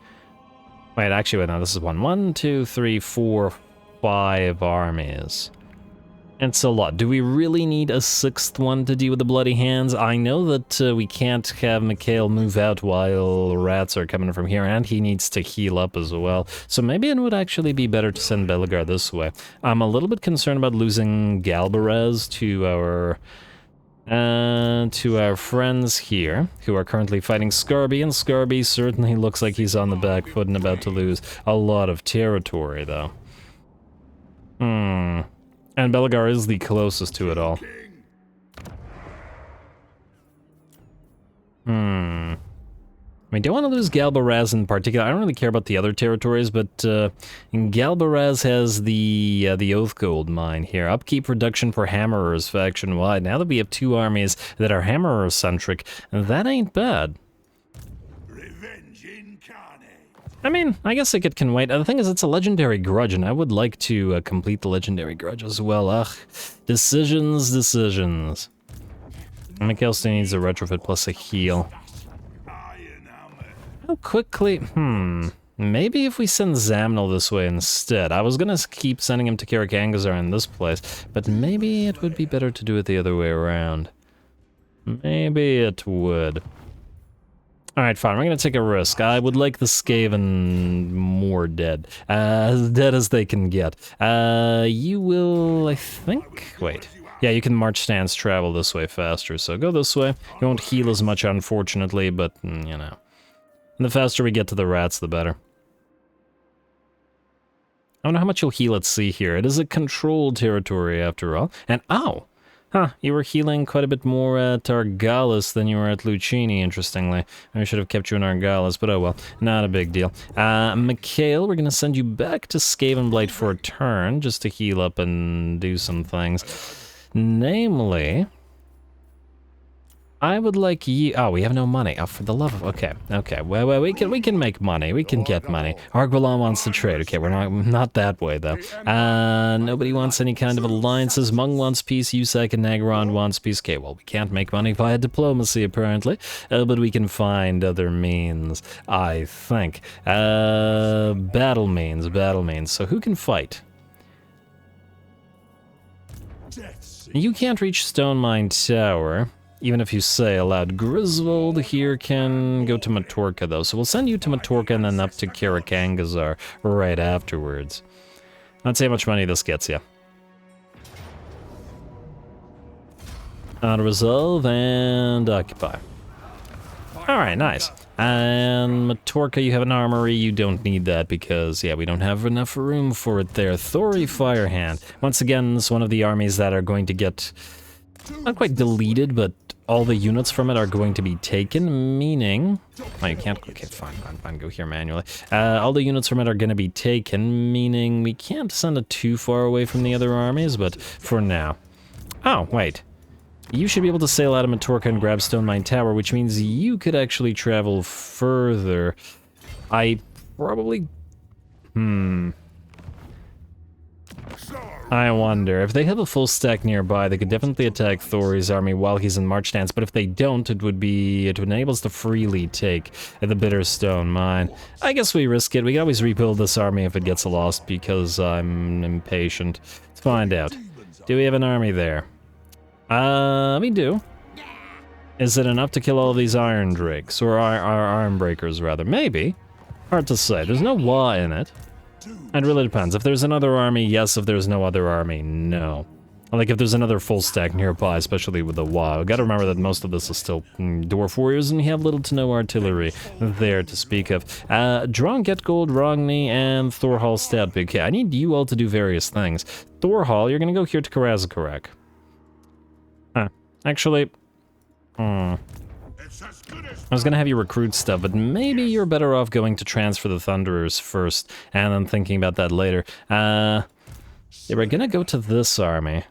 Wait, actually, wait, no, this is 1. 1, 2, 3, 4, 5 armies. It's a lot. Do we really need a 6th one to deal with the Bloody Hands? I know that we can't have Mikhail move out while rats are coming from here, and he needs to heal up as well. So maybe it would actually be better to send Belgar this way. I'm a little bit concerned about losing Galbarez to our friends here, who are currently fighting Scarby, and Scarby certainly looks like he's on the back foot and about to lose a lot of territory, though. And Belgar is the closest to it all. We don't want to lose Galbaraz in particular. I don't really care about the other territories, but Galbaraz has the Oath Gold mine here. Upkeep reduction for Hammerers faction-wide. Now that we have 2 armies that are Hammerer-centric, that ain't bad. I mean, I guess it can wait. The thing is, it's a legendary grudge, and I would like to complete the legendary grudge as well. Ugh. Decisions. Mikhail still needs a retrofit plus a heal. How quickly? Maybe if we send Zamnel this way instead. I was gonna keep sending him to Karakangazar in this place, but maybe it would be better to do it the other way around. Maybe it would. Alright, fine, we're gonna take a risk. I would like the Skaven more dead. As dead as they can get. You will, I think... Wait. Yeah, you can march stance travel this way faster, so go this way. You won't heal as much, unfortunately, but, you know. And the faster we get to the rats, the better. I don't know how much you'll heal at sea here. It is a controlled territory, after all. And, ow! Huh, you were healing quite a bit more at Argalis than you were at Lucini, interestingly. I should have kept you in Argalis, but oh well, not a big deal. Mikhail, we're gonna send you back to Skavenblight for a turn, just to heal up and do some things. Namely... I would like you... Oh, we have no money. Oh, for the love of... Okay. Well, we can make money. We can get money. Argvalon wants to trade. Okay, we're not that way, though. Nobody wants any kind of alliances. Mung wants peace. Usak and Nagaron wants peace. Okay, well, we can't make money via diplomacy, apparently. But we can find other means, I think. Battle means. So who can fight? You can't reach Stone Mine Tower. Even if you say aloud, Griswold here can go to Matorka, though. So we'll send you to Matorka and then up to Karakangazar right afterwards. Let's see how much money this gets you. Auto-resolve and occupy. Alright, nice. And Matorka, you have an armory. You don't need that because, yeah, we don't have enough room for it there. Thori Firehand. Once again, it's one of the armies that are going to get... not quite deleted, but all the units from it are going to be taken, meaning... Oh, you can't... Okay, fine, go here manually. All the units from it are going to be taken, meaning we can't send it too far away from the other armies, but for now. Oh, wait. You should be able to sail out of Matorka and grab Stone Mine Tower, which means you could actually travel further. I probably... I wonder. If they have a full stack nearby, they could definitely attack Thori's army while he's in march stance, but if they don't, it would enable us to freely take the Bitterstone Mine. I guess we risk it. We can always rebuild this army if it gets lost, because I'm impatient. Let's find out. Do we have an army there? We do. Is it enough to kill all these Iron Drakes? Or Iron Breakers, rather? Maybe. Hard to say. There's no law in it. It really depends. If there's another army, yes. If there's no other army, no. Like, if there's another full stack nearby, especially with the WoW. Gotta remember that most of this is still Dwarf Warriors, and you have little to no artillery there to speak of. Drong, Get Gold, Grungni, and Thorhall Stadbig. Okay, I need you all to do various things. Thorhall, you're gonna go here to Karazakarak. Actually... I was gonna have you recruit stuff, but maybe you're better off going to transfer the Thunderers first, and then thinking about that later. Yeah, we're gonna go to this army,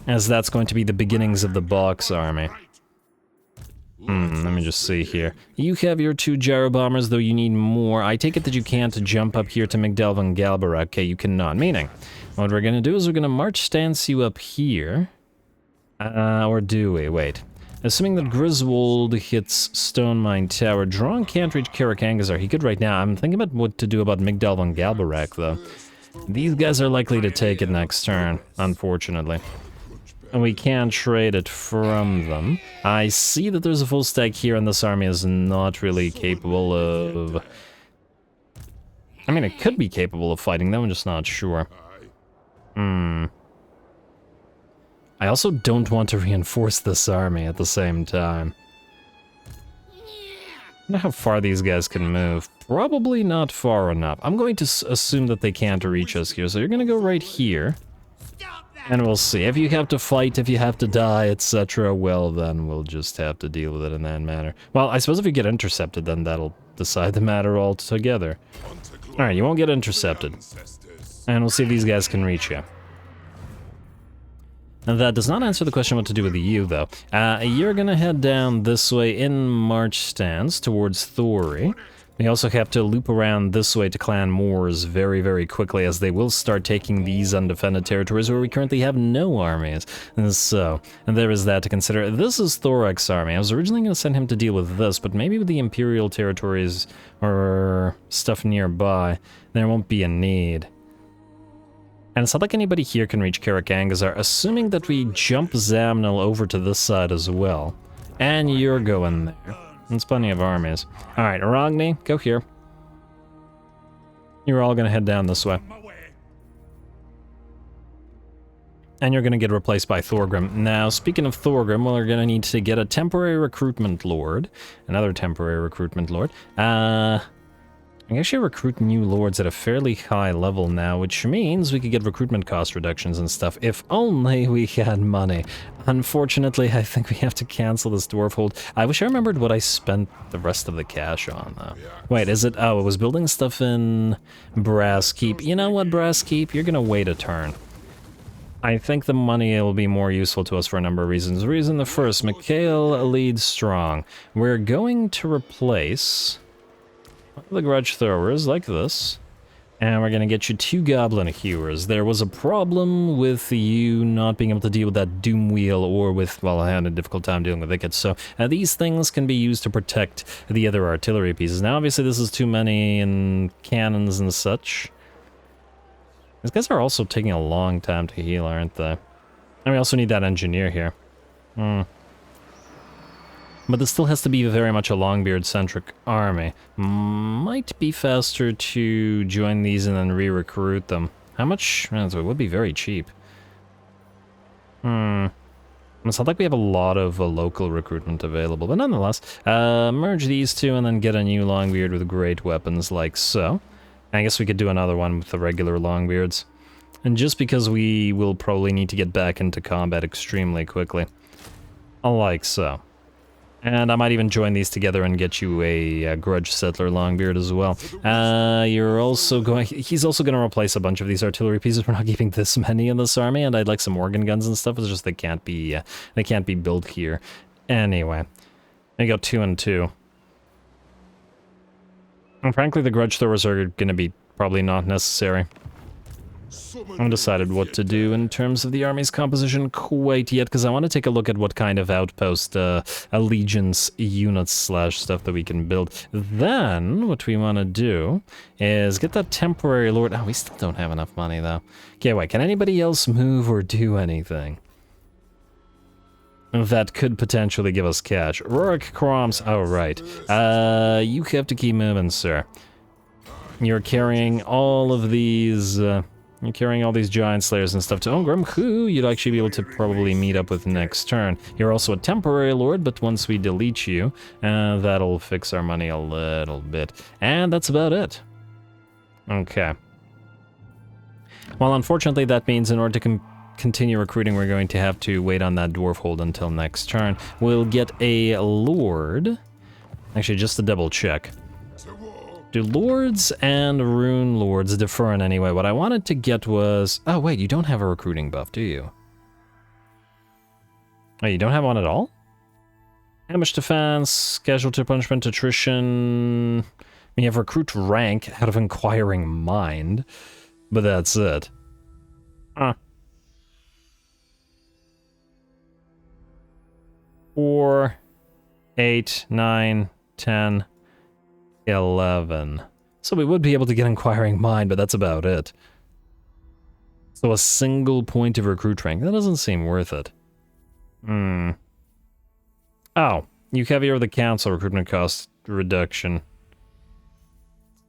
as that's going to be the beginnings of the Box army. Let me just see here. You have your 2 gyro bombers, though you need more. I take it that you can't jump up here to Migdal van Galbara. Okay, you cannot. Meaning, what we're gonna do is we're gonna march stance you up here. Or do we? Wait. Assuming that Griswold hits Stone Mine Tower, Drawn can't reach Karakangazar. He could right now. I'm thinking about what to do about Migdal van Galbarak, though. These guys are likely to take it next turn, unfortunately. And we can't trade it from them. I see that there's a full stack here, and this army is not really capable of... I mean, it could be capable of fighting them, I'm just not sure. I also don't want to reinforce this army at the same time. I wonder how far these guys can move. Probably not far enough. I'm going to assume that they can't reach us here, so you're going to go right here. And we'll see. If you have to fight, if you have to die, etc., well, then we'll just have to deal with it in that manner. Well, I suppose if you get intercepted, then that'll decide the matter altogether. Alright, you won't get intercepted. And we'll see if these guys can reach you. And that does not answer the question what to do with you, though. You're gonna head down this way in march stance towards Thori. We also have to loop around this way to Clan Moors very, very quickly, as they will start taking these undefended territories where we currently have no armies. And there is that to consider. This is Thorak's army. I was originally going to send him to deal with this, but maybe with the Imperial territories or stuff nearby, there won't be a need. And it's not like anybody here can reach Karakangazar, assuming that we jump Zamnil over to this side as well. And you're going there. There's plenty of armies. Alright, Aragni, go here. You're all gonna head down this way. And you're gonna get replaced by Thorgrim. Now, speaking of Thorgrim, we're gonna need to get a temporary recruitment lord. Another temporary recruitment lord. I can actually recruit new lords at a fairly high level now, which means we could get recruitment cost reductions and stuff, if only we had money. Unfortunately, I think we have to cancel this dwarf hold. I wish I remembered what I spent the rest of the cash on, though. Wait, is it? Oh, it was building stuff in Brass Keep. You know what, Brass Keep? You're gonna wait a turn. I think the money will be more useful to us for a number of reasons. Reason the first, Mikhail leads strong. We're going to replace the grudge throwers like this, and we're gonna get you 2 goblin hewers. There was a problem with you not being able to deal with that doom wheel, or with, well, I had a difficult time dealing with it, so these things can be used to protect the other artillery pieces. Now obviously this is too many in cannons and such. These guys are also taking a long time to heal, aren't they? And we also need that engineer here. But this still has to be very much a Longbeard-centric army. Might be faster to join these and then re-recruit them. How much? It would be very cheap. It's not like we have a lot of local recruitment available, but nonetheless, merge these two and then get a new Longbeard with great weapons like so. I guess we could do another one with the regular Longbeards. And just because we will probably need to get back into combat extremely quickly. Like so. And I might even join these together and get you a Grudge Settler Longbeard as well. He's also going to replace a bunch of these artillery pieces. We're not keeping this many in this army, and I'd like some organ guns and stuff. It's just they can't be built here. Anyway, I got 2 and 2. And frankly, the Grudge Throwers are going to be probably not necessary. I haven't decided what to do in terms of the army's composition quite yet, because I want to take a look at what kind of outpost allegiance units slash stuff that we can build. Then, what we want to do is get that temporary lord. Oh, we still don't have enough money, though. Okay, wait, can anybody else move or do anything that could potentially give us cash? Rorik Kroms, oh, right. You have to keep moving, sir. You're carrying all of these... You're carrying all these giant slayers and stuff to Ongrim, who you'd actually be able to probably meet up with next turn. You're also a temporary lord, but once we delete you, that'll fix our money a little bit. And that's about it. Okay. Well, unfortunately, that means in order to continue recruiting, we're going to have to wait on that dwarf hold until next turn. We'll get a lord. Actually, just to double check. Do lords and rune lords differ in any way? What I wanted to get was... Oh, wait, you don't have a recruiting buff, do you? Oh, you don't have one at all? Ambush defense, casualty punishment, attrition. We have recruit rank out of inquiring mind, but that's it. Huh. 4, 8, 9, 10, 11. So we would be able to get inquiring mind, but that's about it. So a single point of recruit rank, that doesn't seem worth it. Oh, you caviar the council recruitment cost reduction.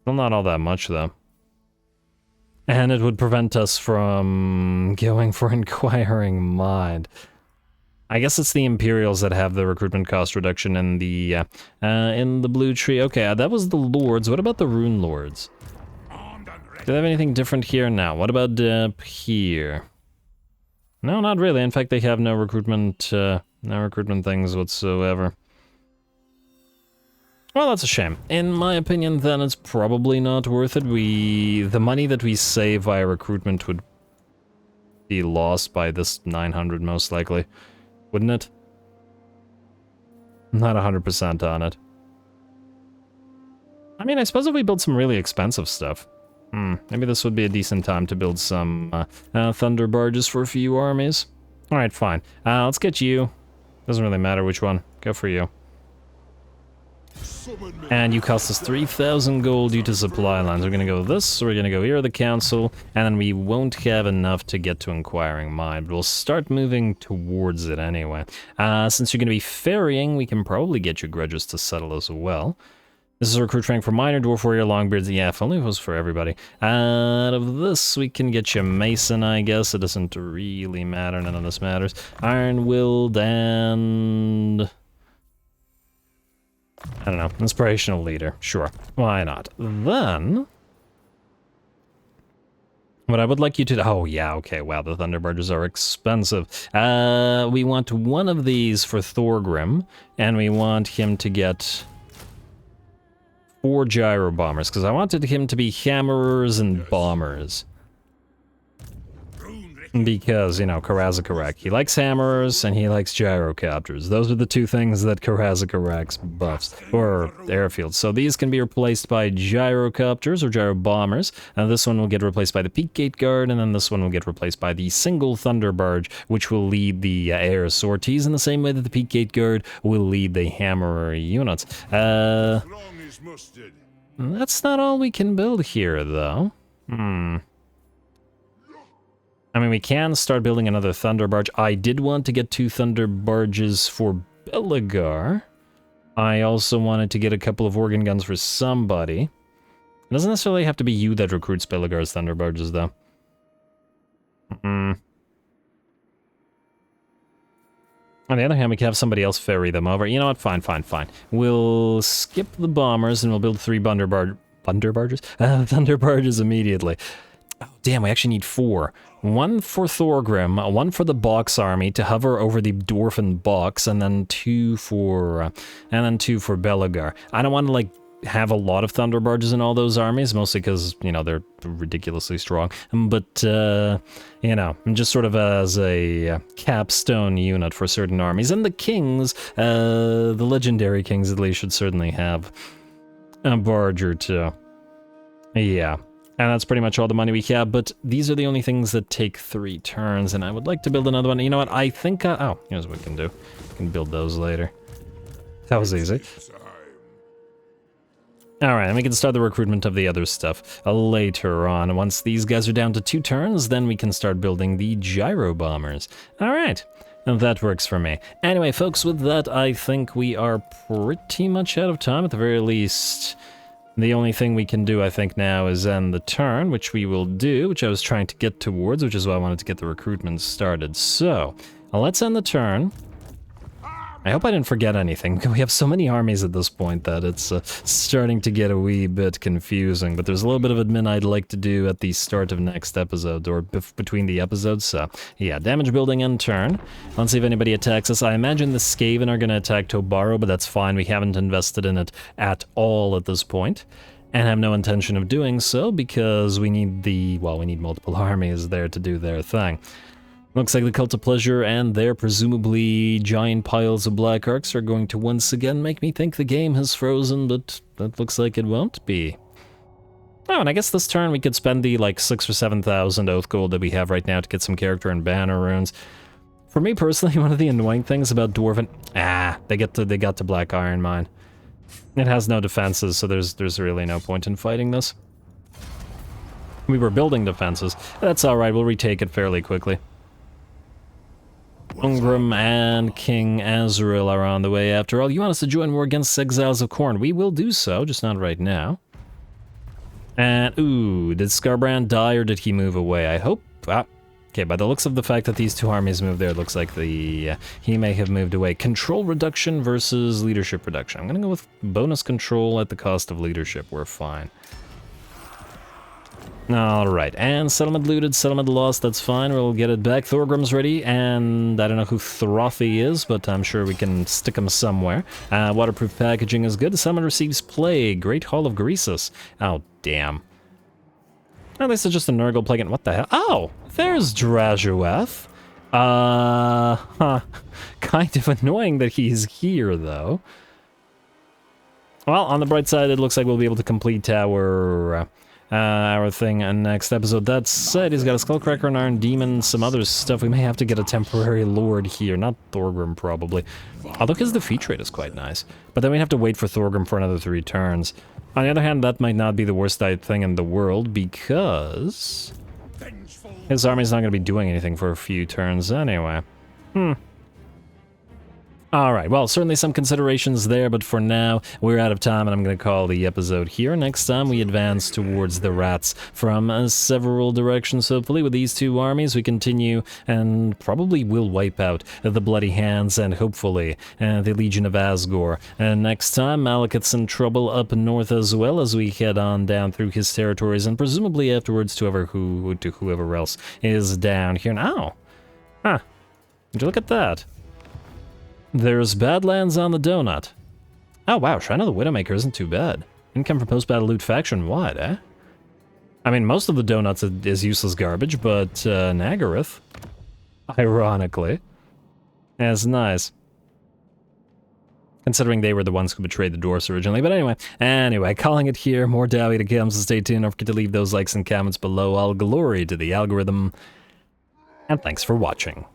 Still not all that much, though. And it would prevent us from going for inquiring mind. I guess it's the Imperials that have the recruitment cost reduction in the blue tree. Okay, that was the Lords. What about the Rune Lords? Do they have anything different here? Now, what about up here? No, not really. In fact, they have no recruitment things whatsoever. Well, that's a shame. In my opinion, then, it's probably not worth it. The money that we save via recruitment would be lost by this 900, most likely. Wouldn't it? I'm not 100% on it. I mean, I suppose if we build some really expensive stuff. Maybe this would be a decent time to build some thunder barges for a few armies. Alright, fine. Let's get you. Doesn't really matter which one. Go for you. And you cost us 3,000 gold due to supply lines. We're gonna go this, so we're gonna go here, the council, and then we won't have enough to get to inquiring mind, but we'll start moving towards it anyway. Since you're gonna be ferrying, we can probably get you grudges to settle as well. This is a recruit rank for minor, dwarf warrior, longbeards. Yeah, if only it was for everybody. Out of this, we can get you mason, I guess. It doesn't really matter, none of this matters. Iron-willed and... I don't know, inspirational leader, sure, why not? Then, what I would like you to, oh yeah, okay, wow, the thunder barges are expensive. We want one of these for Thorgrim, and we want him to get 4 gyro bombers, because I wanted him to be hammerers and bombers. Because, you know, Karazakarak, he likes hammers and he likes gyrocopters. Those are the two things that Karazakarak's buffs, or airfields. So these can be replaced by gyrocopters or gyro bombers. And this one will get replaced by the Peak Gate Guard, and then this one will get replaced by the single Thunder Barge, which will lead the air sorties in the same way that the Peak Gate Guard will lead the hammerer units. That's not all we can build here, though. I mean, we can start building another Thunder Barge. I did want to get 2 Thunder Barges for Belagar. I also wanted to get a couple of organ guns for somebody. It doesn't necessarily have to be you that recruits Belagar's Thunder Barges, though. On the other hand, we can have somebody else ferry them over. You know what? Fine. We'll skip the bombers and we'll build 3 Thunder Barges immediately. Oh, damn, we actually need 4. 1 for Thorgrim, 1 for the Box army to hover over the Dwarfen Box, and then 2 for Belagar. I don't want to, like, have a lot of Thunder Barges in all those armies, mostly because, you know, they're ridiculously strong. But, you know, just sort of as a capstone unit for certain armies. And the kings, the legendary kings at least, should certainly have a barge or 2. Yeah. And that's pretty much all the money we have, but these are the only things that take 3 turns, and I would like to build another one. You know what, I think, oh, here's what we can do. We can build those later. That was easy. Alright, and we can start the recruitment of the other stuff later on. Once these guys are down to 2 turns, then we can start building the gyro bombers. Alright, and that works for me. Anyway, folks, with that, I think we are pretty much out of time, at the very least. The only thing we can do, I think, now is end the turn, which we will do, which I was trying to get towards, which is why I wanted to get the recruitment started. So, let's end the turn. I hope I didn't forget anything. We have so many armies at this point that it's starting to get a wee bit confusing, but there's a little bit of admin I'd like to do at the start of next episode, or between the episodes, so yeah, damage building end turn. Let's see if anybody attacks us. I imagine the Skaven are going to attack Tobaro, but that's fine, we haven't invested in it at all at this point, and have no intention of doing so, because we need we need multiple armies there to do their thing. Looks like the Cult of Pleasure and their presumably giant piles of black arcs are going to once again make me think the game has frozen, but that looks like it won't be. Oh, and I guess this turn we could spend the like 6,000 or 7,000 oath gold that we have right now to get some character and banner runes. For me personally, one of the annoying things about Dwarven... they got to Black Iron Mine. It has no defenses, so there's really no point in fighting this. We were building defenses. That's alright, we'll retake it fairly quickly. Ungrim and King Azrael are on the way after all. You want us to join war against Exiles of Khorne? We will do so, just not right now. And, ooh, did Skarbrand die or did he move away? I hope... okay, by the looks of the fact that these two armies moved there, it looks like he may have moved away. Control reduction versus leadership reduction. I'm gonna go with bonus control at the cost of leadership. We're fine. Alright, and settlement looted, settlement lost, that's fine, we'll get it back. Thorgrim's ready, and I don't know who Throthy is, but I'm sure we can stick him somewhere. Waterproof packaging is good. Someone receives Plague, Great Hall of Greasus. Oh, damn. At least it's just a Nurgle Plague, and what the hell? Oh, there's Drazueth. Kind of annoying that he's here, though. Well, on the bright side, it looks like we'll be able to complete our thing in next episode. That said, he's got a Skullcracker, an Iron Demon, some other stuff. We may have to get a temporary Lord here, not Thorgrim probably. Although his defeat rate is quite nice. But then we have to wait for Thorgrim for another 3 turns. On the other hand, that might not be the worst thing in the world, because his army's not going to be doing anything for a few turns anyway. Alright, well, certainly some considerations there, but for now, we're out of time, and I'm going to call the episode here. Next time, we advance towards the rats from several directions. Hopefully, with these 2 armies, we continue and probably will wipe out the Bloody Hands and hopefully the Legion of Asgore. And next time, Malakith's in trouble up north as well as we head on down through his territories, and presumably afterwards to whoever else is down here now. Huh. Would you look at that? There's Badlands on the donut. Oh wow, Shrine of the Widowmaker isn't too bad. Income from post-battle loot faction wide, eh? I mean, most of the donuts is useless garbage, but Nagaroth, ironically, is nice. Considering they were the ones who betrayed the Dwarfs originally. But anyway, calling it here. More Dowie to come, so stay tuned. Don't forget to leave those likes and comments below. All glory to the algorithm. And thanks for watching.